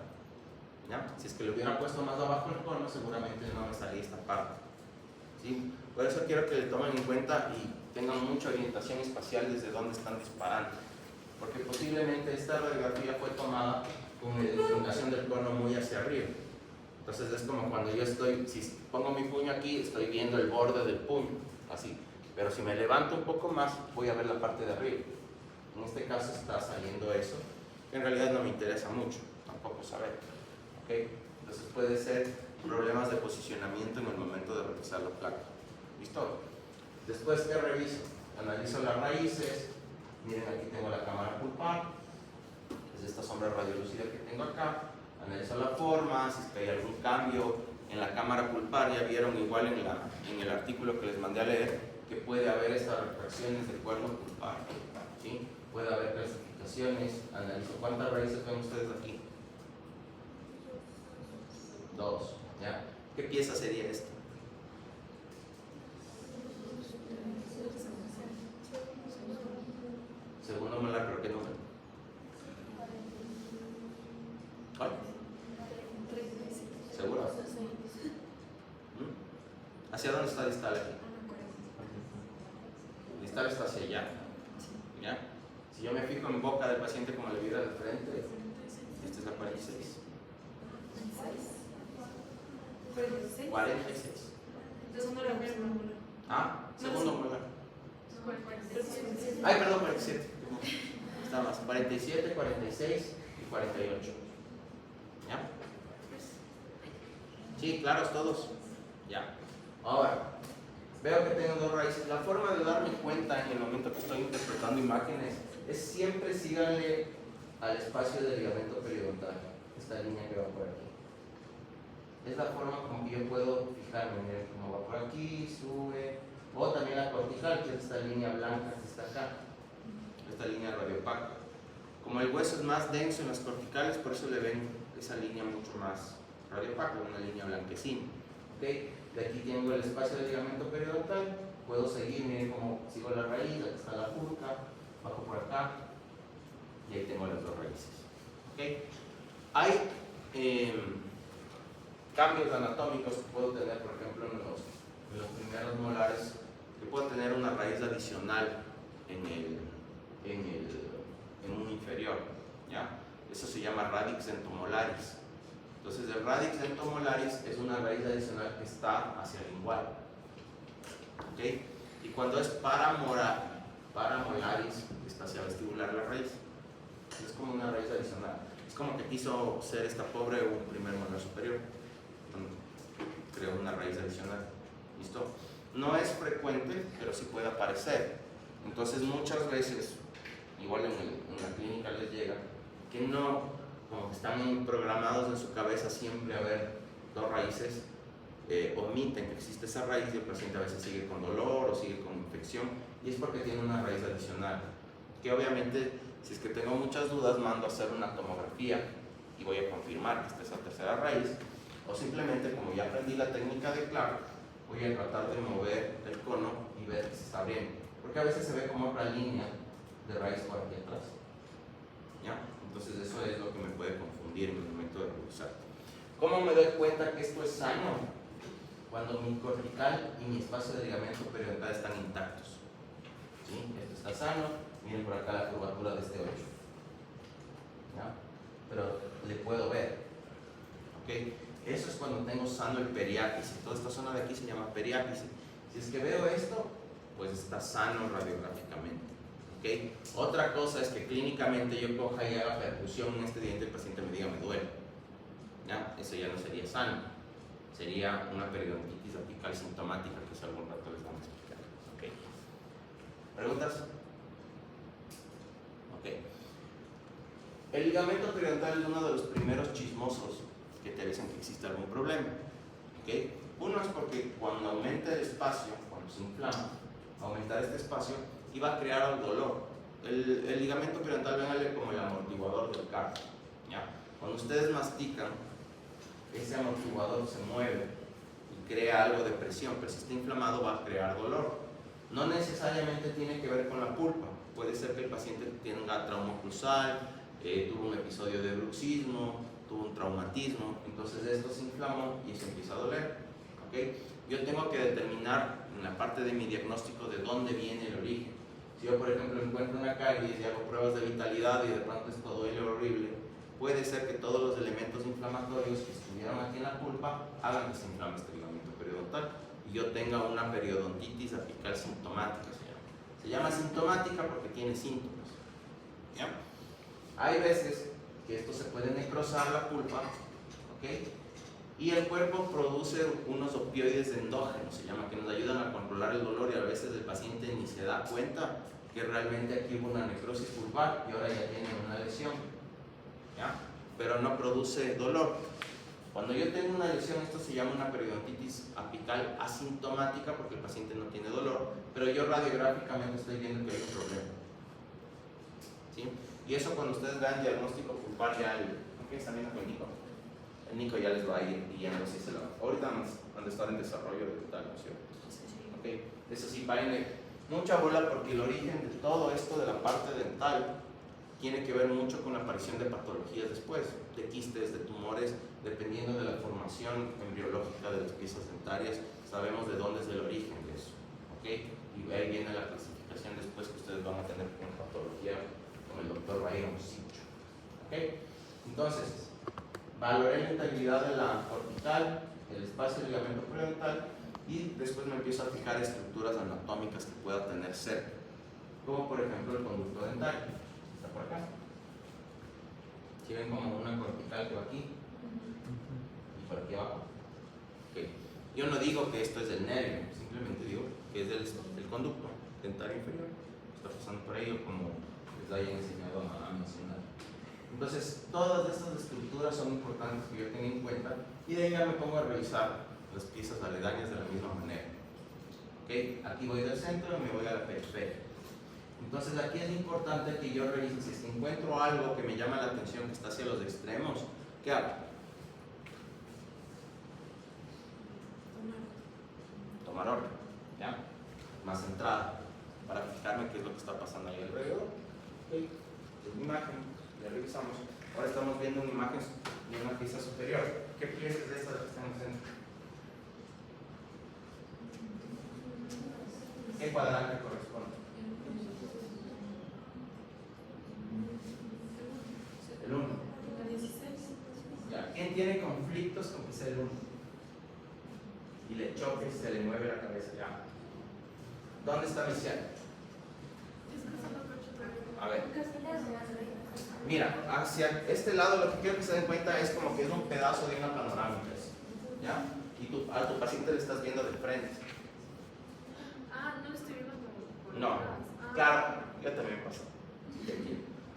S1: ¿ya? Si es que le hubiera puesto más abajo el cono, seguramente no me salía esta parte, ¿sí? Por eso quiero que le tomen en cuenta y tengan mucha orientación espacial desde donde están disparando, porque posiblemente esta radiografía fue tomada con la inclinación del cono muy hacia arriba. Entonces es como cuando yo estoy, si pongo mi puño aquí, estoy viendo el borde del puño, así. Pero si me levanto un poco más, voy a ver la parte de arriba. En este caso está saliendo eso, que en realidad no me interesa mucho, tampoco saber. ¿Okay? Entonces puede ser problemas de posicionamiento en el momento de revisar la placa. ¿Listo? Después, ¿qué reviso? Analizo las raíces. Miren, aquí tengo la cámara pulpar. Es esta sombra radiolúcida que tengo acá. Analizo la forma, si es que hay algún cambio en la cámara pulpar. Ya vieron igual en el artículo que les mandé a leer que puede haber estas refracciones del cuerno pulpar, ¿sí? Puede haber clasificaciones. Analizo cuántas raíces ven ustedes aquí. 2, ¿ya? ¿Qué pieza sería esta? Segundo molar, pero ¿qué número? ¿Cuál? ¿Seguro? ¿Hacia dónde está distal aquí? Distal está hacia allá, ¿ya? Si yo me fijo en boca del paciente como le viera de frente, esta es la 46. 46.
S3: Segundo la misma.
S1: Ah, segundo molar.
S3: 47.
S1: Ay, perdón, 47. Está más. 47, 46 y 48. ¿Ya? Sí, claros todos. Ya. Ahora, veo que tengo dos raíces. La forma de darme cuenta en el momento que estoy interpretando imágenes es siempre síganle al espacio del ligamento periodontal. Esta línea que va por aquí. Es la forma como que yo puedo fijarme. Miren cómo va por aquí, sube. O también la cortical, que es esta línea blanca que está acá. Esta línea radiopaca. Como el hueso es más denso en las corticales, por eso le ven esa línea mucho más radiopaca, una línea blanquecina. ¿Okay? De aquí tengo el espacio del ligamento periodontal. Puedo seguir, miren cómo sigo la raíz, aquí está la pulca, bajo por acá, y ahí tengo las dos raíces. ¿Okay? Hay cambios anatómicos que puedo tener, por ejemplo, en los primeros molares, que puedo tener una raíz adicional en un inferior, ¿ya? Eso se llama radix dentomolaris. Entonces el radix dentomolaris es una raíz adicional que está hacia el lingual, ¿okay? Y cuando es paramolaris, está hacia vestibular la raíz. Es como una raíz adicional. Es como que quiso ser esta pobre un primer molar superior. Creó una raíz adicional. ¿Listo? No es frecuente, pero sí puede aparecer. Entonces muchas veces, igual en la clínica les llega, que no, como están programados en su cabeza siempre a ver dos raíces, omiten que existe esa raíz y el paciente a veces sigue con dolor o sigue con infección, y es porque tiene una raíz adicional, que obviamente si es que tengo muchas dudas mando a hacer una tomografía y voy a confirmar que esta es la tercera raíz, o simplemente como ya aprendí la técnica de Clark, voy a tratar de mover el cono y ver que se está abriendo, porque a veces se ve como otra línea de raíz por aquí atrás, ¿ya? Entonces eso es lo que me puede confundir en el momento de revisar. ¿Cómo me doy cuenta que esto es sano? Cuando mi cortical y mi espacio de ligamento periodontal están intactos, ¿sí? Esto está sano, miren por acá la curvatura de este 8, ¿ya? Pero le puedo ver, ¿ok? Eso es cuando tengo sano el periápice. Toda esta zona de aquí se llama periápice. Si es que veo esto, pues está sano radiográficamente. ¿Okay? Otra cosa es que clínicamente yo coja y haga percusión en este diente y el paciente me diga me duele. ¿Ya? Eso ya no sería sano. Sería una periodontitis apical sintomática que algún rato les vamos a explicar. ¿Okay? ¿Preguntas? Ok. El ligamento periodontal es uno de los primeros chismosos que te dicen que existe algún problema. ¿Okay? Uno es porque cuando aumenta el espacio, cuando se inflama, aumentar este espacio iba a crear el dolor. El ligamento periodontal, véanle como el amortiguador del cardio, ¿ya? Cuando ustedes mastican, ese amortiguador se mueve y crea algo de presión, pero si está inflamado va a crear dolor. No necesariamente tiene que ver con la pulpa, puede ser que el paciente tenga trauma cruzal, tuvo un episodio de bruxismo, tuvo un traumatismo, entonces esto se inflamó y se empieza a doler. ¿Okay? Yo tengo que determinar en la parte de mi diagnóstico de dónde viene el origen. Si yo, por ejemplo, encuentro una caries y hago pruebas de vitalidad y de pronto esto duele horrible, puede ser que todos los elementos inflamatorios que estuvieron aquí en la pulpa hagan que se inflame este ligamento periodontal y yo tenga una periodontitis apical sintomática, se llama sintomática porque tiene síntomas. ¿Ya? Hay veces que esto se puede necrosar la pulpa, ¿ok? Y el cuerpo produce unos opioides endógenos, se llama, que nos ayudan a controlar el dolor y a veces el paciente ni se da cuenta que realmente aquí hubo una necrosis pulpar y ahora ya tiene una lesión, ¿ya? Pero no produce dolor. Cuando yo tengo una lesión, esto se llama una periodontitis apical asintomática porque el paciente no tiene dolor, pero yo radiográficamente estoy viendo que hay un problema. ¿Sí? Y eso cuando ustedes vean diagnóstico pulpar ya ¿qué están viendo con Nico? El Nico ya les va a ir guiando si se lo. Ahorita van a estar en desarrollo de tal noción. Okay. Eso sí, párenle mucha bola porque el origen de todo esto de la parte dental tiene que ver mucho con la aparición de patologías después, de quistes, de tumores, dependiendo de la formación embriológica de las piezas dentarias, sabemos de dónde es el origen de eso. ¿Okay? Y ahí viene la clasificación después que ustedes van a tener con patología con el doctor Byron Sicho. ¿Okay? Entonces, valoré la integridad de la orbital, el espacio del ligamento periodontal y después me empiezo a fijar estructuras anatómicas que pueda tener cerca, como por ejemplo el conducto dental. ¿Está por acá? ¿Sí ven como una cortical que va aquí? Y por aquí abajo. Okay. Yo no digo que esto es del nervio, simplemente digo que es del conducto dental inferior. Está pasando por ahí, como les hayan enseñado a mencionar. Entonces, todas estas estructuras son importantes que yo tenga en cuenta y de ahí ya me pongo a revisar las piezas aledañas de la misma manera. ¿Okay? Aquí voy del centro y me voy a la periferia. Entonces, aquí es importante que yo revise si es que encuentro algo que me llama la atención que está hacia los extremos, ¿qué hago? Tomar orden, ¿ya? Más centrada, para fijarme qué es lo que está pasando ahí alrededor. ¿Okay? Es mi imagen. Ya revisamos. Ahora estamos viendo una imagen de una pieza superior. ¿Qué pieza es esta que estamos viendo? ¿Qué cuadrante corresponde? El 1. ¿Quién tiene conflictos con que sea el 1? Y le choque y se le mueve la cabeza. Ya. ¿Dónde está mi cielo? A ver. Mira, hacia este lado lo que quiero que se den cuenta es como que es un pedazo de una panorámica, ¿ya? Y a tu paciente le estás viendo de frente.
S2: No le estoy viendo por
S1: No,
S2: atrás.
S1: claro, yo también pasó.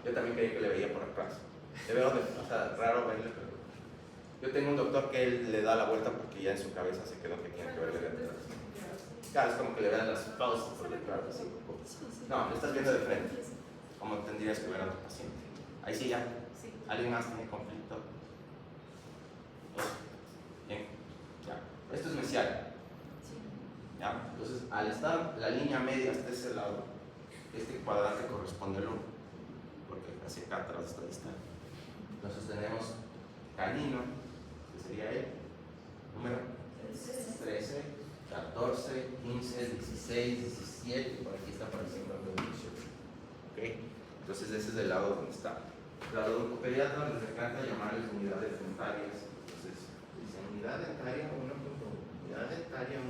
S1: Yo también creí que le veía por atrás. Le veo, o sea, raro verle, pero yo tengo un doctor que él le da la vuelta porque ya en su cabeza se quedó que tiene que verle de atrás. Claro, es como que le vean las pausas por detrás, así. No, le estás viendo de frente, como tendrías que ver a tu paciente. Ahí sí ya.
S2: Sí.
S1: ¿Alguien más tiene conflicto? Bien, ya. Esto es mesial. ¿Ya? Entonces, al estar la línea media hasta ese lado, este cuadrante corresponde al 1, porque hacia acá atrás está distal. Entonces tenemos canino, que sería el número 13, 14, 15, 16, 17, y por aquí está apareciendo el 18. ¿Okay? Entonces ese es el lado donde está. Los odontopediatras les encanta llamarles unidades dentarias. Entonces, dicen unidad dentaria 1.1, unidad dentaria 1.2.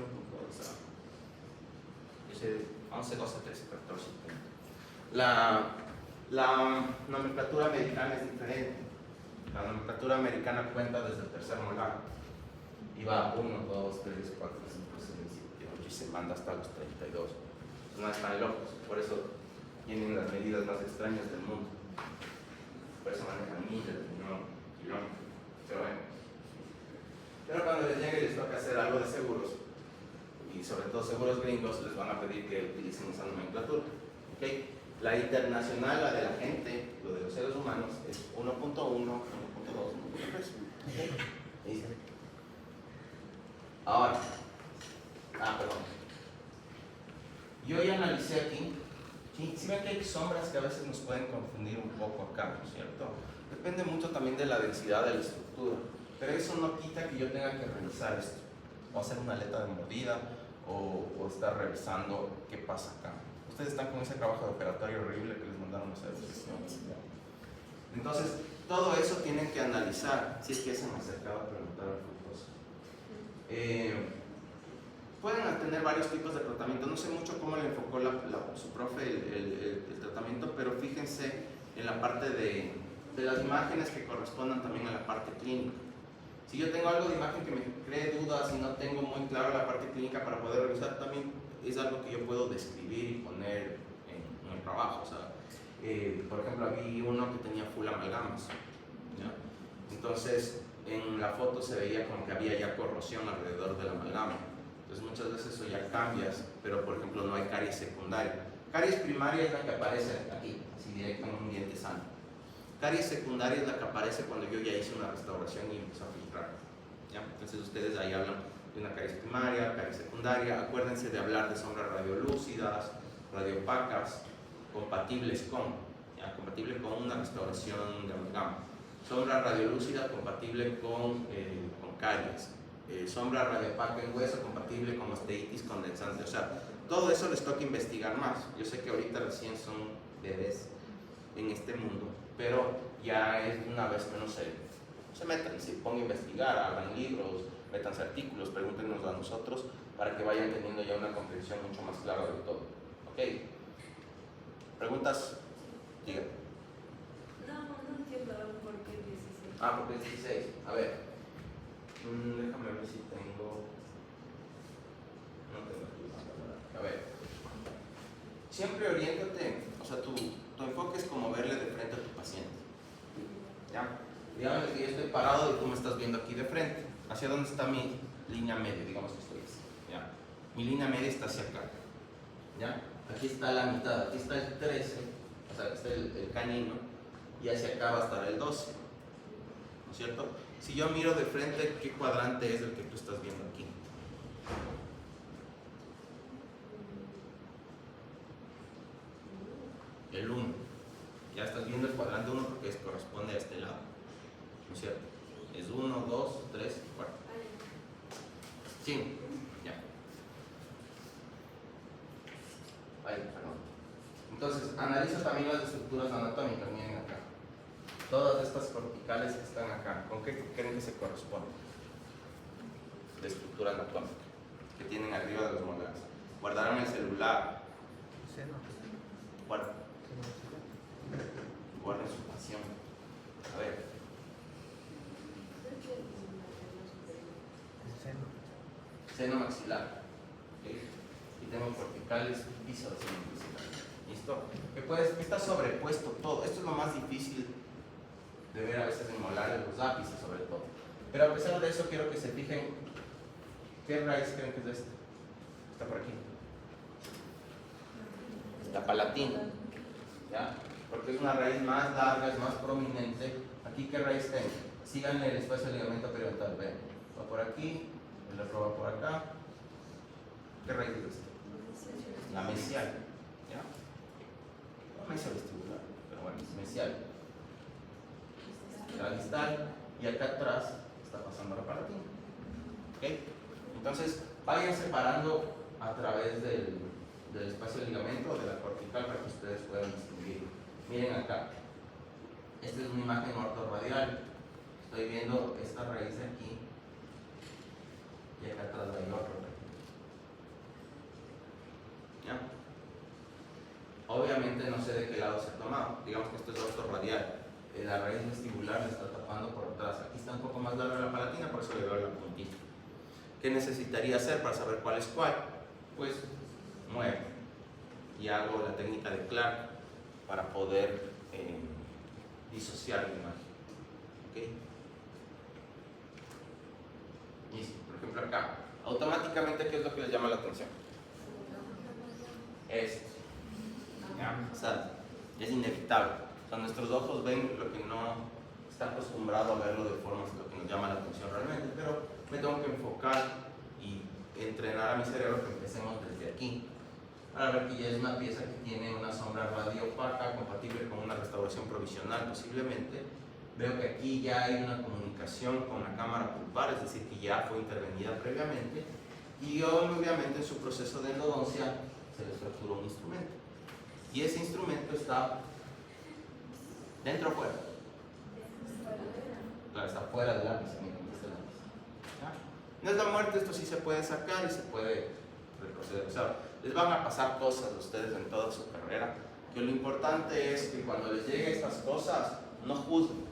S1: Dice 11, 12, 13, 14. La nomenclatura americana es diferente. La nomenclatura americana cuenta desde el tercer molar. Y va 1, 2, 3, 4, 5, 6, 7, 8 y se manda hasta los 32. No están locos, por eso tienen las medidas más extrañas del mundo. Por eso manejan millas, no kilómetros. Pero bueno. Pero cuando les llegue y les toca hacer algo de seguros, y sobre todo seguros gringos, les van a pedir que utilicen esa nomenclatura. ¿Okay? La internacional, la de la gente, lo de los seres humanos, es 1.1, 1.2, Dice. Ahora, perdón. Yo ya analicé aquí. Si ven que hay sombras que a veces nos pueden confundir un poco acá, ¿no es cierto? Depende mucho también de la densidad de la estructura, pero eso no quita que yo tenga que revisar esto, o hacer una aleta de mordida, o estar revisando qué pasa acá. Ustedes están con ese trabajo de operatorio horrible que les mandaron a hacer. Entonces, todo eso tienen que analizar, si es que se me acercaba a preguntar al fructoso. Pueden tener varios tipos de tratamiento. No sé mucho cómo le enfocó su profe el tratamiento, pero fíjense en la parte de las imágenes que correspondan también a la parte clínica. Si yo tengo algo de imagen que me cree dudas y no tengo muy claro la parte clínica para poder revisar, también es algo que yo puedo describir y poner en el trabajo. O sea, por ejemplo, había uno que tenía full amalgamas, ¿ya? Entonces, en la foto se veía como que había ya corrosión alrededor del amalgama. Entonces muchas veces eso ya cambias, pero por ejemplo no hay caries secundaria. Caries primaria es la que aparece aquí, así directo en un diente sano. Caries secundaria es la que aparece cuando yo ya hice una restauración y empezó a filtrar, ¿ya? Entonces ustedes ahí hablan de una caries primaria, caries secundaria. Acuérdense de hablar de sombras radiolúcidas, radiopacas, compatibles compatible con una restauración de amalgama. Sombra radiolúcida compatible con caries. Sombra radiopaca en hueso compatible con osteitis condensante. O sea, todo eso les toca investigar más. Yo sé que ahorita recién son bebés en este mundo, pero ya es una vez que no se metan, se pongan a investigar, hagan libros, métanse artículos, pregúntenos a nosotros para que vayan teniendo ya una comprensión mucho más clara de todo. ¿Ok? ¿Preguntas? Diga.
S3: No entiendo por qué 16.
S1: Porque es 16. A ver. Déjame ver si tengo. No tengo aquí. A ver. Siempre oriéntate, o sea, tu enfoque es como verle de frente a tu paciente. ¿Ya? Digamos que yo estoy parado y tú me estás viendo aquí de frente. ¿Hacia dónde está mi línea media? Digamos que estoy así. ¿Ya? Mi línea media está hacia acá. ¿Ya? Aquí está la mitad, aquí está el 13, o sea, aquí está el canino, y hacia acá va a estar el 12. ¿No es cierto? Si yo miro de frente, ¿qué cuadrante es el que tú estás viendo aquí? El 1. Ya estás viendo el cuadrante 1 porque corresponde a este lado. ¿No es cierto? Es 1, 2, 3, 4. 5. Ya. Ahí, perdón. Entonces, analiza también las estructuras anatómicas. Miren acá. Todas estas corticales que están acá, ¿con qué creen que se corresponden? De estructura anatómica que tienen arriba de los molares. Guardaron el celular.
S4: Seno.
S1: Guarden su pasión. A ver.
S4: El seno.
S1: Seno maxilar. ¿Okay? Y tengo corticales, piso de seno maxilar. ¿Listo? Que está sobrepuesto todo. Esto es lo más difícil de ver a veces en molares, los ápices sobre todo. Pero a pesar de eso, quiero que se fijen qué raíz creen que es esta. Está por aquí. La palatina. ¿Ya? Porque es una raíz más larga, es más prominente. Aquí, ¿qué raíz tengo? Síganle el espacio del ligamento periodontal. Vean. Va por aquí, el otro va por acá. ¿Qué raíz es esta? La mesial. ¿Ya? La mesial vestibular, pero bueno, es mesial. La distal, y acá atrás está pasando la palatina. ¿Ok? Entonces, vayan separando a través del espacio del ligamento o de la cortical para que ustedes puedan distinguir. Miren acá. Esta es una imagen ortorradial. Estoy viendo esta raíz de aquí y acá atrás hay otro. ¿Ya? Obviamente no sé de qué lado se ha tomado. Digamos que esto es ortorradial. La raíz vestibular le está tapando por atrás. Aquí está un poco más larga la palatina, por eso le doy la puntita. ¿Qué necesitaría hacer para saber cuál es cuál? Pues muevo y hago la técnica de Clark para poder disociar la imagen. ¿Okay? Listo. Por ejemplo acá, automáticamente, ¿qué es lo que les llama la atención? Esto. ¿Ya? O sea, es inevitable. O sea, nuestros ojos ven lo que no está acostumbrado a verlo de formas lo que nos llama la atención realmente, pero me tengo que enfocar y entrenar a mi cerebro que empecemos desde aquí para ver que ya es una pieza que tiene una sombra radiopaca compatible con una restauración provisional posiblemente. Veo que aquí ya hay una comunicación con la cámara pulpar, es decir, que ya fue intervenida previamente, y obviamente en su proceso de endodoncia se les fracturó un instrumento, y ese instrumento está dentro o fuera. Claro, está fuera del lápiz, ¿ya? No es la muerte, esto sí se puede sacar y se puede retroceder. O sea, les van a pasar cosas a ustedes en toda su carrera, que lo importante es que cuando les lleguen estas cosas, no juzguen.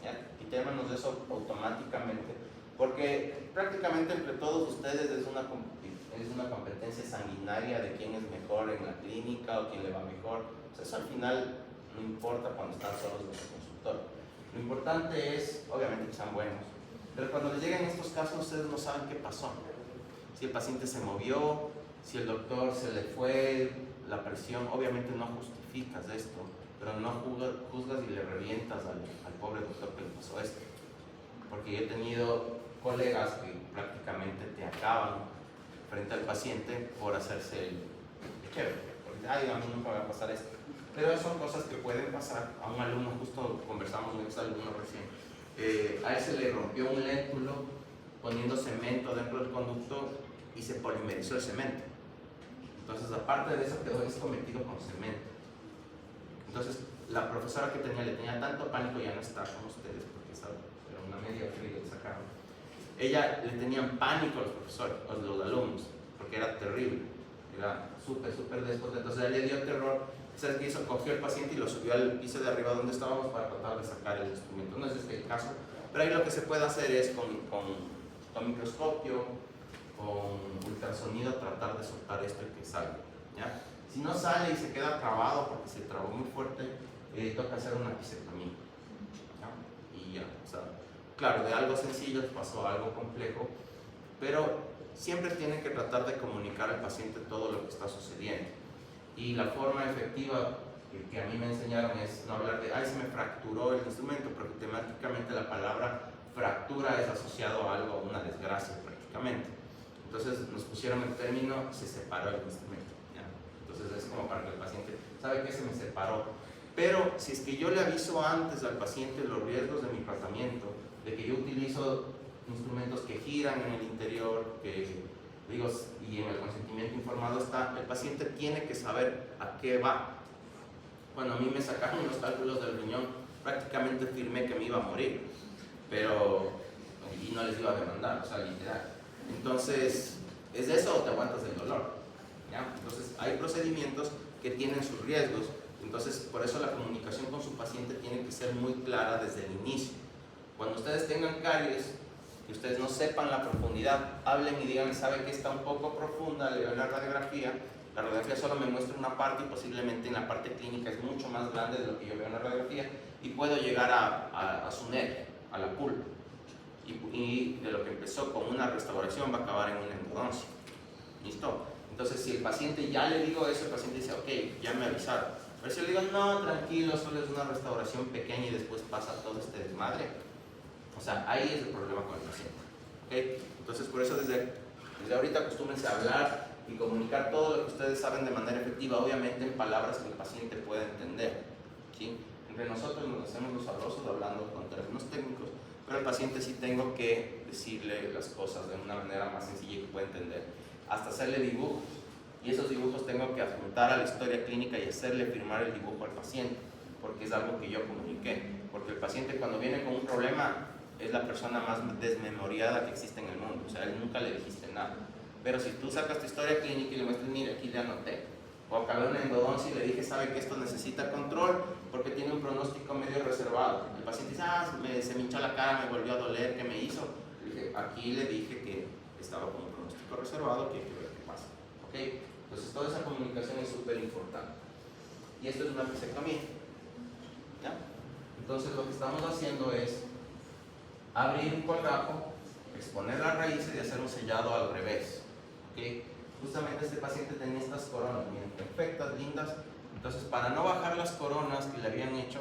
S1: ¿Ya? Quitémonos de eso automáticamente, porque prácticamente entre todos ustedes es una competencia sanguinaria de quién es mejor en la clínica o quién le va mejor. O sea, eso al final no importa cuando están solos en el consultorio. Lo importante es, obviamente, que sean buenos, pero cuando les lleguen estos casos ustedes no saben qué pasó. Si el paciente se movió, si el doctor se le fue la presión, obviamente no justificas esto, pero no juzgas y le revientas al pobre doctor que le pasó esto. Porque yo he tenido colegas que prácticamente te acaban frente al paciente por hacerse el chévere. Porque, ay, a mí nunca me va a pasar esto. Pero son cosas que pueden pasar. A un alumno, justo conversamos con este alumno recién, a él se le rompió un léntulo poniendo cemento dentro del conducto y se polimerizó el cemento. Entonces, aparte de eso, quedó escometido con cemento. Entonces, la profesora que tenía, le tenía tanto pánico, ya no está con ustedes, porque era una media fría que sacaron. Ella le tenían pánico a los profesores, a los alumnos, porque era terrible, era súper déspota. Entonces, a él le dio terror. ¿Sabes qué hizo? Cogió al paciente y lo subió al piso de arriba donde estábamos para tratar de sacar el instrumento. No es este el caso, pero ahí lo que se puede hacer es con microscopio, con ultrasonido, tratar de soltar esto y que salga, ¿ya? Si no sale y se queda trabado porque se trabó muy fuerte, toca hacer una pisectomía, ¿ya? Y ya, o sea, claro, de algo sencillo pasó a algo complejo, pero siempre tienen que tratar de comunicar al paciente todo lo que está sucediendo. Y la forma efectiva que a mí me enseñaron es no hablar de, ay, se me fracturó el instrumento, porque temáticamente la palabra fractura es asociado a algo, a una desgracia prácticamente. Entonces nos pusieron el término, se separó el instrumento, ¿ya? Entonces es como para que el paciente sabe que se me separó. Pero si es que yo le aviso antes al paciente los riesgos de mi tratamiento, de que yo utilizo instrumentos que giran en el interior, y en el consentimiento informado está, el paciente tiene que saber a qué va. Cuando a mí me sacaron los cálculos del riñón, prácticamente firmé que me iba a morir, y no les iba a demandar, o sea, literal. Entonces, ¿es eso o te aguantas el dolor? ¿Ya? Entonces, hay procedimientos que tienen sus riesgos, entonces por eso la comunicación con su paciente tiene que ser muy clara desde el inicio. Cuando ustedes tengan caries, que ustedes no sepan la profundidad, hablen y digan, sabe que está un poco profunda, le veo la radiografía solo me muestra una parte y posiblemente en la parte clínica es mucho más grande de lo que yo veo en la radiografía y puedo llegar a su nervio, a la pulpa, y de lo que empezó con una restauración va a acabar en una endodoncia. ¿Listo? Entonces si el paciente ya le digo eso, el paciente dice, ok, ya me avisaron. Pero si le digo, no, tranquilo, solo es una restauración pequeña y después pasa todo este desmadre, o sea, ahí es el problema con el paciente. ¿Okay? Entonces, por eso desde ahorita acostúmbrense a hablar y comunicar todo lo que ustedes saben de manera efectiva, obviamente en palabras que el paciente pueda entender, ¿sí? Entre nosotros nos hacemos los sabrosos hablando con términos técnicos, pero al paciente sí tengo que decirle las cosas de una manera más sencilla y que pueda entender. Hasta hacerle dibujos, y esos dibujos tengo que adjuntar a la historia clínica y hacerle firmar el dibujo al paciente, porque es algo que yo comuniqué. Porque el paciente cuando viene con un problema es la persona más desmemoriada que existe en el mundo, o sea, él nunca le dijiste nada. Pero si tú sacas tu historia clínica y le muestras, mira, aquí le anoté, o acabé una endodoncia y le dije, sabe que esto necesita control porque tiene un pronóstico medio reservado. El paciente dice, se me hinchó la cara, me volvió a doler, ¿qué me hizo? Le dije, aquí le dije que estaba con un pronóstico reservado, que hay que ver qué pasa. ¿Okay? Entonces toda esa comunicación es súper importante. Y esto es una pisectomía, ¿ya? Entonces lo que estamos haciendo es abrir un colgajo, exponer las raíces y hacer un sellado al revés. ¿Okay? Justamente este paciente tenía estas coronas, miren, perfectas, lindas. Entonces, para no bajar las coronas que le habían hecho,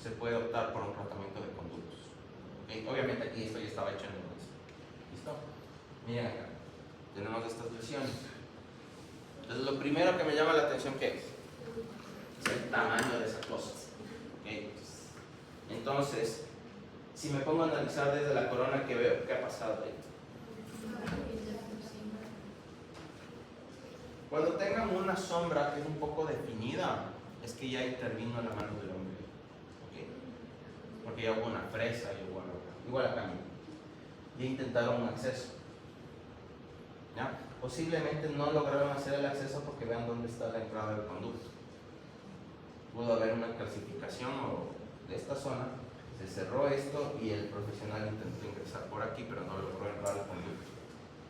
S1: se puede optar por un tratamiento de conductos. ¿Ok? Obviamente aquí esto ya estaba hecho en el hueso. ¿Listo? Miren acá, tenemos estas lesiones. Entonces lo primero que me llama la atención, ¿qué es? Es el tamaño de esa cosa. ¿Ok? Entonces, si me pongo a analizar desde la corona, ¿qué veo? ¿Qué ha pasado ahí? Cuando tengan una sombra que es un poco definida, es que ya intervino la mano del hombre. ¿Okay? Porque ya hubo una fresa, ya hubo algo. Igual acá mismo. Ya intentaron un acceso. ¿Ya? Posiblemente no lograron hacer el acceso porque vean dónde está la entrada del conducto. Pudo haber una calcificación de esta zona, se cerró esto y el profesional intentó ingresar por aquí, pero no logró entrar al conducto.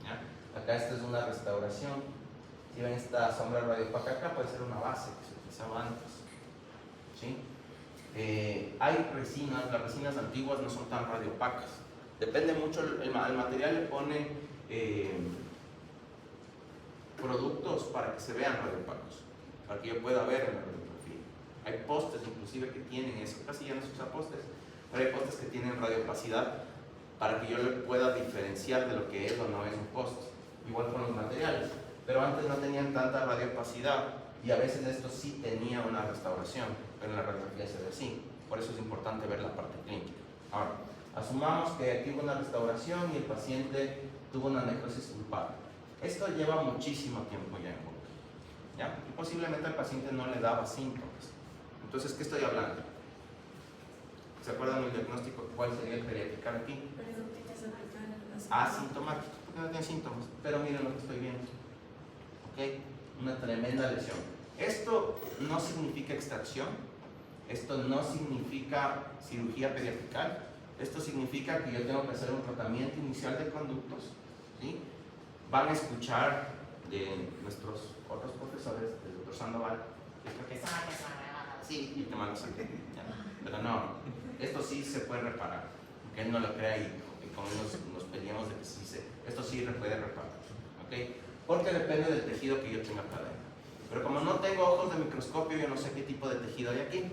S1: ¿Ya? Acá esta es una restauración. Si ven esta sombra radiopaca acá, puede ser una base que se utilizaba antes. ¿Sí? Hay resinas, las resinas antiguas no son tan radiopacas. Depende mucho, el material le pone productos para que se vean radiopacos, para que yo pueda ver en la radiografía. Hay postes inclusive que tienen eso, casi ya no se usa postes, pero hay postes que tienen radiopacidad para que yo le pueda diferenciar de lo que es o no es un poste. Igual con los materiales. Pero antes no tenían tanta radiopacidad y a veces esto sí tenía una restauración, pero en la radiografía se ve así. Por eso es importante ver la parte clínica. Ahora, asumamos que aquí hubo una restauración y el paciente tuvo una necrosis pulpar. Esto lleva muchísimo tiempo ya en boca, ¿ya? Y posiblemente al paciente no le daba síntomas. Entonces, ¿qué estoy hablando? ¿Se acuerdan del diagnóstico? ¿Cuál sería el periapical aquí? Asintomático, porque no tiene síntomas. Pero miren lo que estoy viendo. ¿Okay? Una tremenda lesión. Esto no significa extracción, esto no significa cirugía periapical, esto significa que yo tengo que hacer un tratamiento inicial de conductos. ¿Sí? Van a escuchar de nuestros otros profesores, del doctor Sandoval, que es sí, y te mando sangre. Pero no, esto sí se puede reparar, aunque él no lo crea y con él nos peleamos de que sí esto sí se puede reparar. ¿Okay? Porque depende del tejido que yo tenga acá adentro. Pero como no tengo ojos de microscopio, yo no sé qué tipo de tejido hay aquí.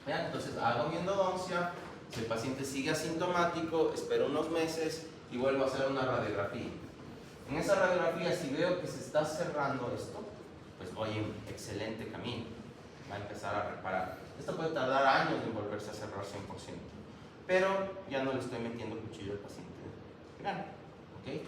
S1: ¿Vean? Entonces hago mi endodoncia, si el paciente sigue asintomático, espero unos meses y vuelvo a hacer una radiografía. En esa radiografía, si veo que se está cerrando esto, pues voy en excelente camino. Va a empezar a reparar. Esto puede tardar años en volverse a cerrar 100%. Pero ya no le estoy metiendo cuchillo al paciente grande. ¿Okay?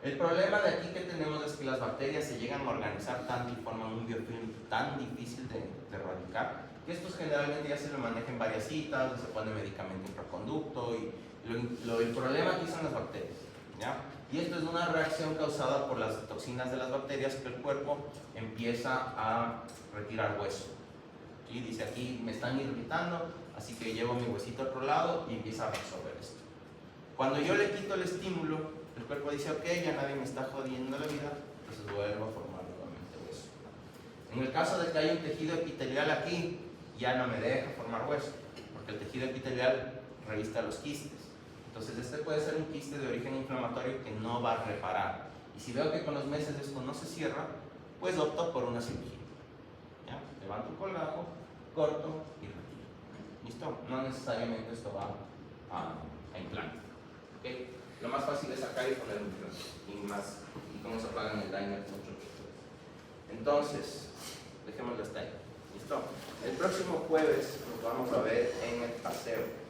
S1: El problema de aquí que tenemos es que las bacterias se llegan a organizar tanto y forman un biofilm tan difícil de erradicar, que estos generalmente ya se lo manejan en varias citas, se pone medicamento intraconducto y el problema aquí son las bacterias. ¿Ya? Y esto es una reacción causada por las toxinas de las bacterias que el cuerpo empieza a retirar hueso. ¿Sí? Dice aquí me están irritando, así que llevo mi huesito a otro lado y empieza a absorber esto. Cuando yo le quito el estímulo, el cuerpo dice, ok, ya nadie me está jodiendo la vida, entonces vuelvo a formar nuevamente hueso. En el caso de que haya un tejido epitelial aquí, ya no me deja formar hueso, porque el tejido epitelial revista los quistes. Entonces este puede ser un quiste de origen inflamatorio que no va a reparar. Y si veo que con los meses esto no se cierra, pues opto por una cirugía. ¿Ya? Levanto el colgajo, corto y retiro. ¿Listo? No necesariamente esto va a implante. ¿Okay? Lo más fácil es sacar y poner un implante. Y cómo se apagan el liner mucho. Entonces, dejémoslo hasta ahí. ¿Listo? El próximo jueves nos vamos a ver en el paseo.